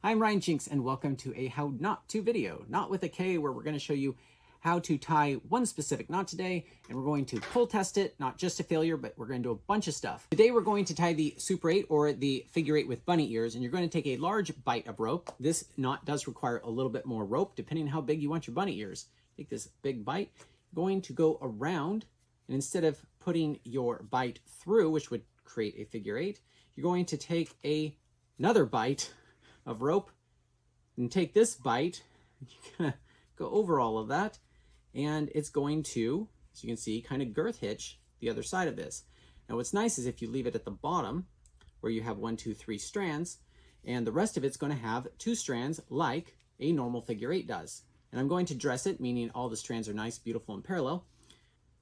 Hi, I'm Ryan Jinks, and welcome to a how not to video, not with a K, where we're going to show you how to tie one specific knot today, and we're going to pull test it, not just a failure, but we're going to do a bunch of stuff. Today we're going to tie the Super 8 or the figure 8 with bunny ears, and you're going to take a large bite of rope. This knot does require a little bit more rope, depending on how big you want your bunny ears. Take this big bite, going to go around, and instead of putting your bite through, which would create a figure 8, you're going to take another bite of rope and take this bite. You're gonna go over all of that, and it's going to, as you can see, kind of girth hitch the other side of this. Now what's nice is if you leave it at the bottom where you have 1, 2, 3 strands, and the rest of it's going to have 2 strands like a normal figure 8 does. And I'm going to dress it, meaning all the strands are nice, beautiful, and parallel.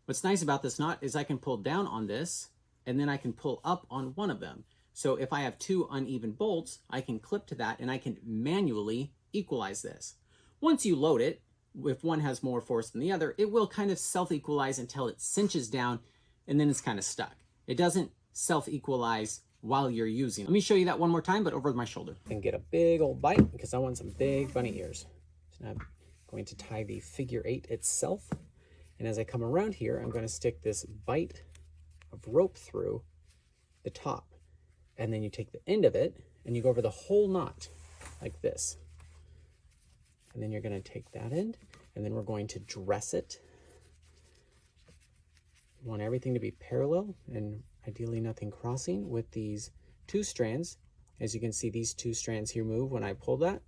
What's nice about this knot is I can pull down on this, and then I can pull up on one of them. So if I have 2 uneven bolts, I can clip to that and I can manually equalize this. Once you load it, if one has more force than the other, it will kind of self-equalize until it cinches down and then it's kind of stuck. It doesn't self-equalize while you're using it. Let me show you that one more time, but over my shoulder. And get a big old bite because I want some big bunny ears. So now I'm going to tie the figure 8 itself. And as I come around here, I'm going to stick this bite of rope through the top. And then you take the end of it and you go over the whole knot like this. And then you're going to take that end and then we're going to dress it. You want everything to be parallel and ideally nothing crossing with these 2 strands. As you can see, these 2 strands here move when I pull that.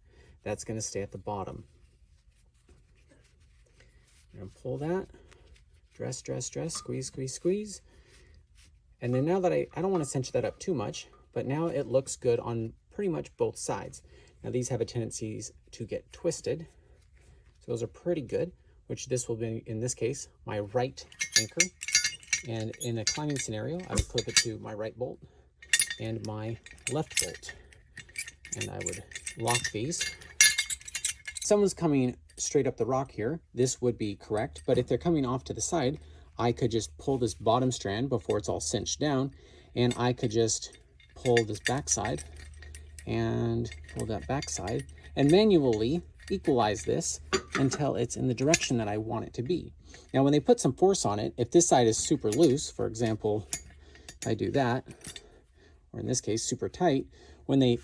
That's going to stay at the bottom. And pull that, dress, dress, dress, squeeze, squeeze, squeeze. And then now that I don't want to cinch that up too much, but now it looks good on pretty much both sides. Now these have a tendency to get twisted. So those are pretty good, which this will be, in this case, my right anchor. And in a climbing scenario, I would clip it to my right bolt and my left bolt. And I would lock these. If someone's coming straight up the rock here, this would be correct. But if they're coming off to the side, I could just pull this bottom strand before it's all cinched down, and I could just pull this backside and pull that backside and manually equalize this until it's in the direction that I want it to be. Now, when they put some force on it, if this side is super loose, for example, I do that, or in this case, super tight, when they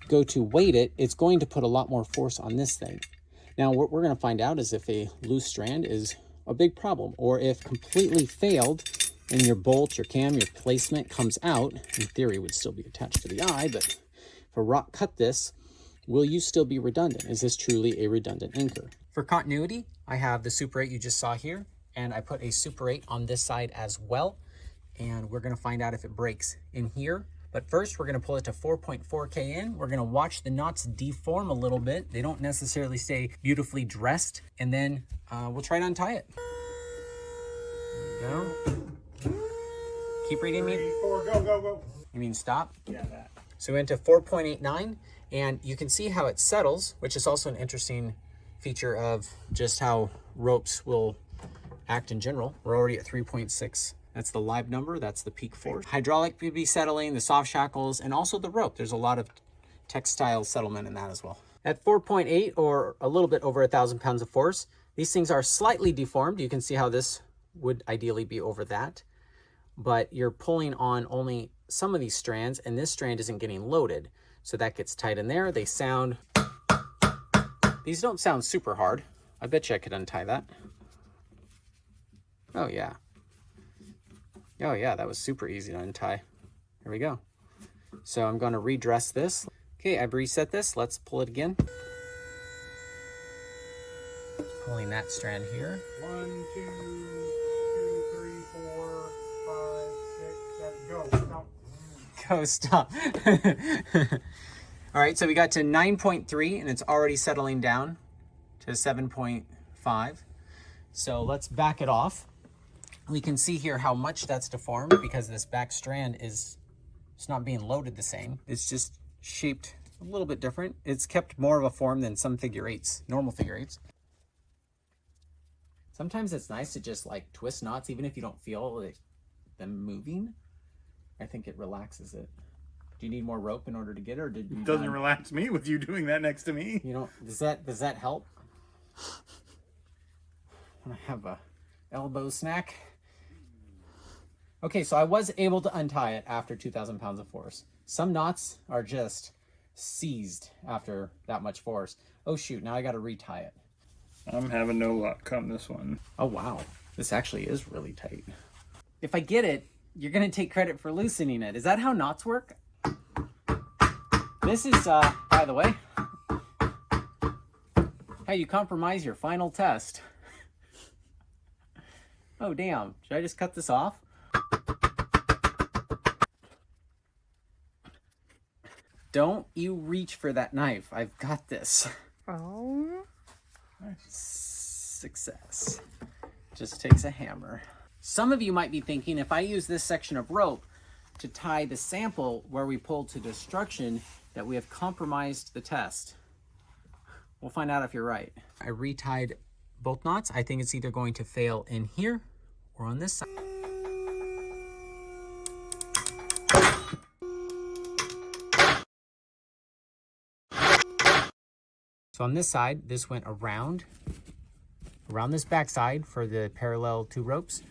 go to weight it, it's going to put a lot more force on this thing. Now, what we're going to find out is if a loose strand is a big problem, or if completely failed and your bolt, your cam, your placement comes out, in theory would still be attached to the eye, but if a rock cut this, will you still be redundant? Is this truly a redundant anchor? For continuity, I have the Super 8 you just saw here, and I put a Super 8 on this side as well, and we're going to find out if it breaks in here. But first, we're going to pull it to 4.4K in. We're going to watch the knots deform a little bit. They don't necessarily stay beautifully dressed, and then we'll try to untie it. There we go. Keep reading me. 3, 4, go, go, go. You mean stop? Yeah, that. So into 4.89, and you can see how it settles, which is also an interesting feature of just how ropes will act in general. We're already at 3.6. That's the live number, that's the peak force. Hydraulic would be settling, the soft shackles, and also the rope. There's a lot of textile settlement in that as well. At 4.8, or a little bit over 1,000 pounds of force, these things are slightly deformed. You can see how this would ideally be over that, but you're pulling on only some of these strands, and this strand isn't getting loaded. So that gets tight in there. They sound, these don't sound super hard. I bet you I could untie that. Oh yeah. Oh yeah, that was super easy to untie. Here we go. So I'm going to redress this. Okay, I've reset this. Let's pull it again. Pulling that strand here. 1, 2, 2, 3, 4, 5, 6, 7, go. Stop. Go, stop. All right, so we got to 9.3 and it's already settling down to 7.5. So let's back it off. We can see here how much that's deformed because this back strand it's not being loaded the same. It's just shaped a little bit different. It's kept more of a form than some figure 8s, normal figure 8s. Sometimes it's nice to just like twist knots, even if you don't feel them moving. I think it relaxes it. Do you need more rope in order to get it, or did you? It doesn't relax me with you doing that next to me. You know, does that help? I have a elbow snack. Okay, so I was able to untie it after 2,000 pounds of force. Some knots are just seized after that much force. Oh shoot, now I gotta retie it. I'm having no luck on this one. Oh wow, this actually is really tight. If I get it, you're gonna take credit for loosening it. Is that how knots work? This is, by the way, how you compromise your final test. Oh damn, should I just cut this off? Don't you reach for that knife. I've got this. Oh. Nice. Success. Just takes a hammer. Some of you might be thinking, if I use this section of rope to tie the sample where we pulled to destruction, that we have compromised the test. We'll find out if you're right. I retied both knots. I think it's either going to fail in here or on this side. So on this side, this went around this backside for the parallel two ropes,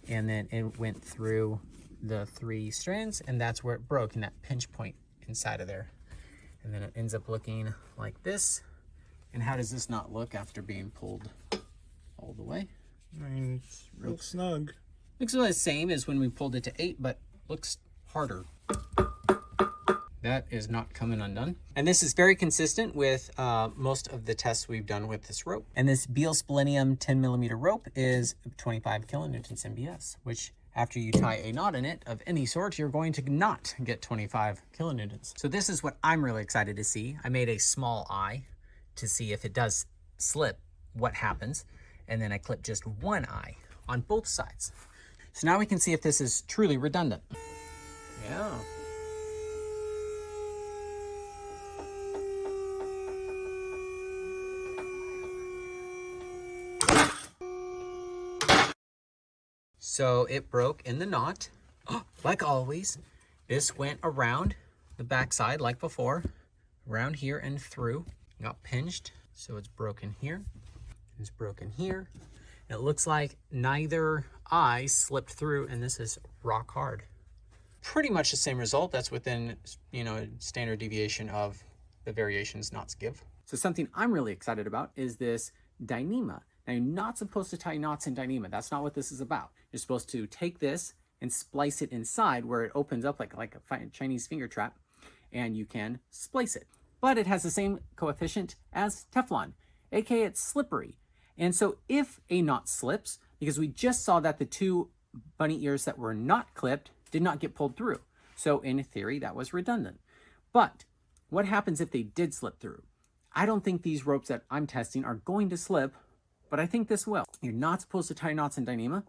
and then it went through the 3 strands, and that's where it broke in that pinch point inside of there. And then it ends up looking like this. And how does this not look after being pulled all the way? I mean, it's real snug. Looks the same as when we pulled it to 8, but looks harder. That is not coming undone. And this is very consistent with most of the tests we've done with this rope. And this Beal Spelenium 10mm rope is 25 kilonewtons MBS, which after you tie a knot in it of any sort, you're going to not get 25 kilonewtons. So this is what I'm really excited to see. I made a small eye to see if it does slip, what happens. And then I clipped just one eye on both sides. So now we can see if this is truly redundant. Yeah. So it broke in the knot, like always. This went around the backside like before, around here and through. Got pinched, so it's broken here. It's broken here. It looks like neither eye slipped through, and this is rock hard. Pretty much the same result. That's within, you know, standard deviation of the variations knots give. So something I'm really excited about is this dyneema. Now, you're not supposed to tie knots in dyneema. That's not what this is about. You're supposed to take this and splice it inside where it opens up like a Chinese finger trap, and you can splice it. But it has the same coefficient as Teflon, aka it's slippery. And so if a knot slips, because we just saw that the 2 bunny ears that were not clipped did not get pulled through. So in theory, that was redundant. But what happens if they did slip through? I don't think these ropes that I'm testing are going to slip, but I think this will. You're not supposed to tie knots in dyneema,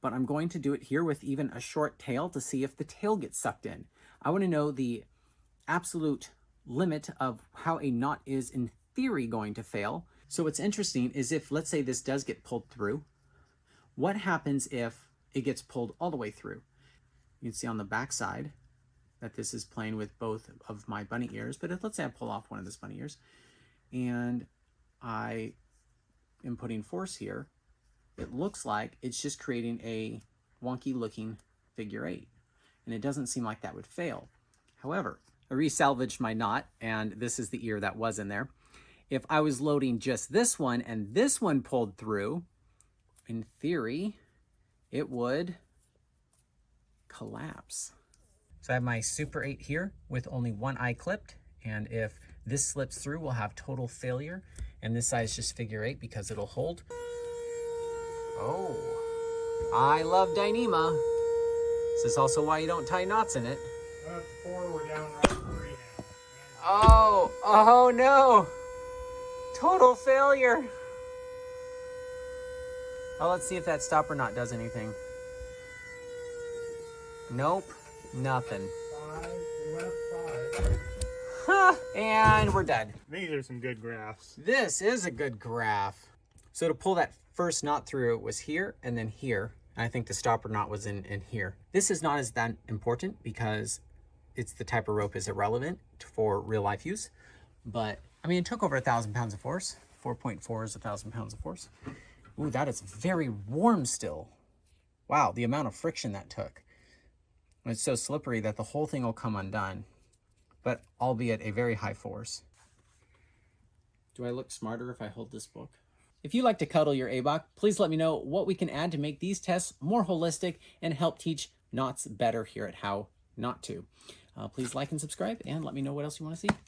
but I'm going to do it here with even a short tail to see if the tail gets sucked in. I want to know the absolute limit of how a knot is in theory going to fail. So what's interesting is if, let's say this does get pulled through, what happens if it gets pulled all the way through? You can see on the back side that this is playing with both of my bunny ears, but let's say I pull off one of this bunny ears and I am putting force here, it looks like it's just creating a wonky looking figure 8. And it doesn't seem like that would fail. However, I resalvaged my knot, and this is the ear that was in there. If I was loading just this one and this one pulled through, in theory, it would collapse. So I have my Super 8 here with only one eye clipped, and if this slips through, we'll have total failure. And this size just figure 8 because it'll hold. Oh, I love dyneema. This is also why you don't tie knots in it. That's 4, we're down right 3 now. Oh no. Total failure. Oh, let's see if that stopper knot does anything. Nope, nothing. 5, we went up 5. Huh, and we're done. These are some good graphs. This is a good graph. So to pull that first knot through, it was here and then here. And I think the stopper knot was in here. This is not as that important because it's the type of rope is irrelevant for real life use. But I mean, it took over 1,000 pounds of force. 4.4 is 1,000 pounds of force. Ooh, that is very warm still. Wow, the amount of friction that took. It's so slippery that the whole thing will come undone, but albeit a very high force. Do I look smarter if I hold this book? If you like to cuddle your ABOK, please let me know what we can add to make these tests more holistic and help teach knots better here at How Not To. Please like and subscribe, and let me know what else you want to see.